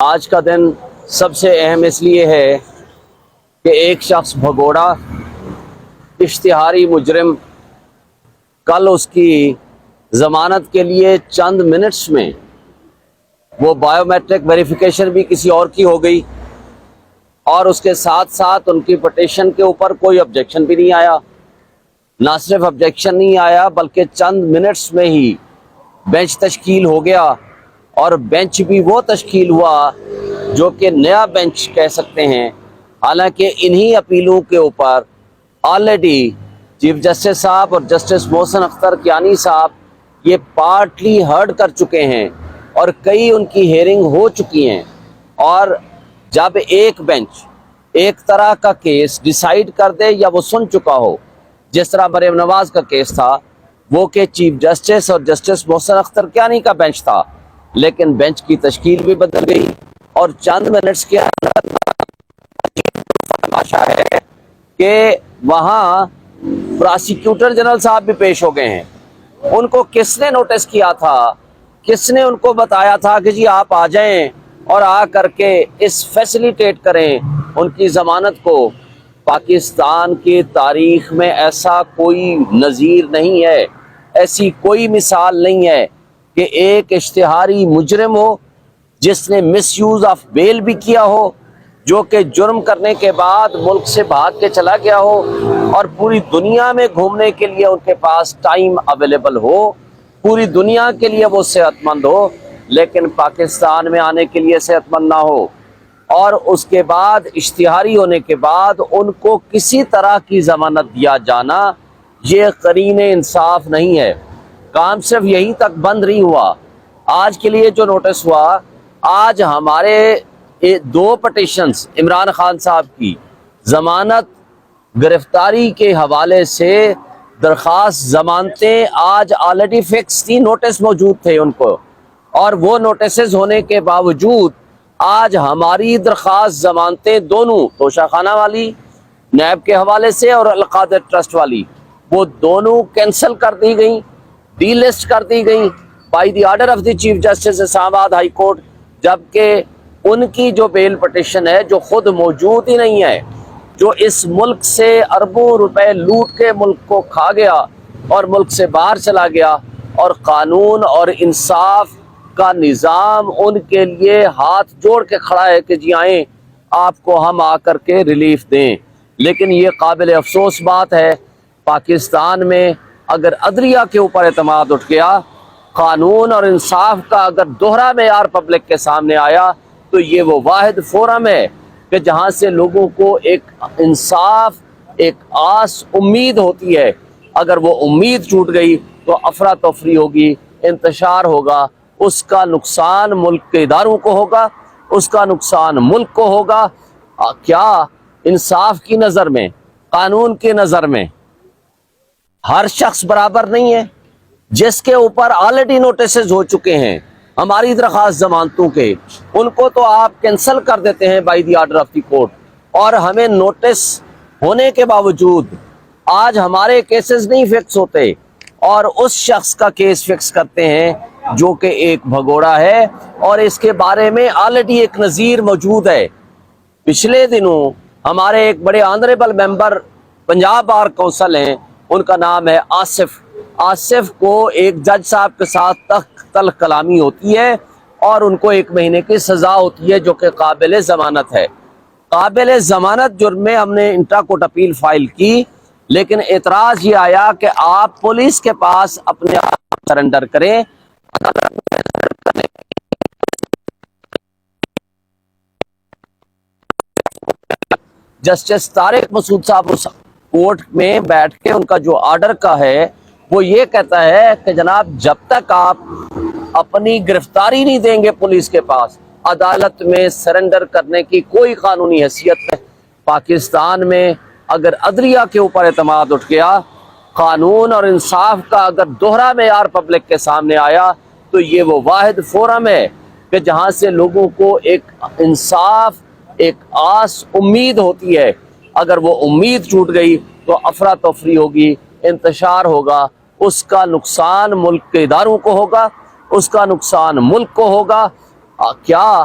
آج کا دن سب سے اہم اس لیے ہے کہ ایک شخص بھگوڑا اشتہاری مجرم کل اس کی ضمانت کے لیے چند منٹس میں وہ بائیو میٹرک ویریفیکیشن بھی کسی اور کی ہو گئی اور اس کے ساتھ ساتھ ان کی پٹیشن کے اوپر کوئی آبجیکشن بھی نہیں آیا۔ نہ صرف آبجیکشن نہیں آیا بلکہ چند منٹس میں ہی بینچ تشکیل ہو گیا، اور بینچ بھی وہ تشکیل ہوا جو کہ نیا بینچ کہہ سکتے ہیں، حالانکہ انہی اپیلوں کے اوپر آلریڈی چیف جسٹس صاحب اور جسٹس محسن اختر کیانی صاحب یہ پارٹلی ہرڈ کر چکے ہیں اور کئی ان کی ہیئرنگ ہو چکی ہیں۔ اور جب ایک بینچ ایک طرح کا کیس ڈیسائیڈ کر دے یا وہ سن چکا ہو، جس طرح مریم نواز کا کیس تھا، وہ کہ چیف جسٹس اور جسٹس محسن اختر کیانی کا بینچ تھا، لیکن بینچ کی تشکیل بھی بدل گئی اور چند منٹس کے اندر تماشا ہے کہ وہاں پراسیکیوٹر جنرل صاحب بھی پیش ہو گئے ہیں۔ ان کو کس نے نوٹس کیا تھا، کس نے ان کو بتایا تھا کہ جی آپ آ جائیں اور آ کر کے اس فیسیلیٹیٹ کریں ان کی ضمانت کو؟ پاکستان کی تاریخ میں ایسا کوئی نظیر نہیں ہے، ایسی کوئی مثال نہیں ہے کہ ایک اشتہاری مجرم ہو جس نے مس یوز آف بیل بھی کیا ہو، جو کہ جرم کرنے کے بعد ملک سے بھاگ کے چلا گیا ہو اور پوری دنیا میں گھومنے کے لیے ان کے پاس ٹائم اویلیبل ہو، پوری دنیا کے لیے وہ صحت مند ہو، لیکن پاکستان میں آنے کے لیے صحت مند نہ ہو، اور اس کے بعد اشتہاری ہونے کے بعد ان کو کسی طرح کی ضمانت دیا جانا یہ قرین انصاف نہیں ہے۔ کام صرف یہیں تک بند نہیں ہوا۔ آج کے لیے جو نوٹس ہوا، آج ہمارے دو پٹیشنز عمران خان صاحب کی ضمانت گرفتاری کے حوالے سے درخواست ضمانتیں آج آلریڈی فکس تھی، نوٹس موجود تھے ان کو، اور وہ نوٹسز ہونے کے باوجود آج ہماری درخواست ضمانتیں دونوں توشہ خانہ والی نیب کے حوالے سے اور القادر ٹرسٹ والی، وہ دونوں کینسل کر دی گئیں، ڈی لسٹ کر دی گئیں by the order of the chief justice Islamabad high court, جبکہ ان کی جو بیل پٹیشن ہے جو خود موجود ہی نہیں ہے، جو اس ملک سے اربوں روپے لوٹ کے ملک کو کھا گیا اور ملک سے باہر چلا گیا، اور قانون اور انصاف کا نظام ان کے لیے ہاتھ جوڑ کے کھڑا ہے کہ جی آئیں آپ کو ہم آ کر کے ریلیف دیں۔ لیکن یہ قابل افسوس بات ہے، پاکستان میں اگر عدلیہ کے اوپر اعتماد اٹھ گیا، قانون اور انصاف کا اگر دوہرا معیار پبلک کے سامنے آیا، تو یہ وہ واحد فورم ہے کہ جہاں سے لوگوں کو ایک انصاف، ایک آس، امید ہوتی ہے۔ اگر وہ امید ٹوٹ گئی تو افراتفری ہوگی، انتشار ہوگا، اس کا نقصان ملک کے اداروں کو ہوگا، اس کا نقصان ملک کو ہوگا۔ کیا انصاف کی نظر میں، قانون کی نظر میں ہر شخص برابر نہیں ہے؟ جس کے اوپر آلریڈی نوٹسز ہو چکے ہیں ہماری درخواست ضمانتوں کے، ان کو تو آپ کینسل کر دیتے ہیں by the order of the court, اور ہمیں نوٹس ہونے کے باوجود آج ہمارے کیسز نہیں فکس ہوتے، اور اس شخص کا کیس فکس کرتے ہیں جو کہ ایک بھگوڑا ہے، اور اس کے بارے میں آلریڈی ایک نظیر موجود ہے۔ پچھلے دنوں ہمارے ایک بڑے آنریبل ممبر پنجاب بار کونسل ہیں، ان کا نام ہے آصف کو ایک جج صاحب کے ساتھ تلخ کلامی ہوتی ہے اور ان کو 1 مہینے کی سزا ہوتی ہے، جو کہ قابل ضمانت ہے۔ قابل ضمانت جرم میں ہم نے انٹرا کورٹ اپیل فائل کی، لیکن اعتراض یہ آیا کہ آپ پولیس کے پاس اپنے آپ سرنڈر کریں۔ جسٹس طارق مسعود صاحب اس کورٹ میں بیٹھ کے ان کا جو آرڈر کا ہے وہ یہ کہتا ہے کہ جناب جب تک آپ اپنی گرفتاری نہیں دیں گے پولیس کے پاس، عدالت میں سرنڈر کرنے کی کوئی قانونی حیثیت نہیں۔ پاکستان میں اگر عدلیہ کے اوپر اعتماد اٹھ گیا، قانون اور انصاف کا اگر دوہرا معیار پبلک کے سامنے آیا، تو یہ وہ واحد فورم ہے کہ جہاں سے لوگوں کو ایک انصاف، ایک آس، امید ہوتی ہے۔ اگر وہ امید ٹوٹ گئی تو افراتفری ہوگی، انتشار ہوگا، اس کا نقصان ملک کے اداروں کو ہوگا، اس کا نقصان ملک کو ہوگا۔ کیا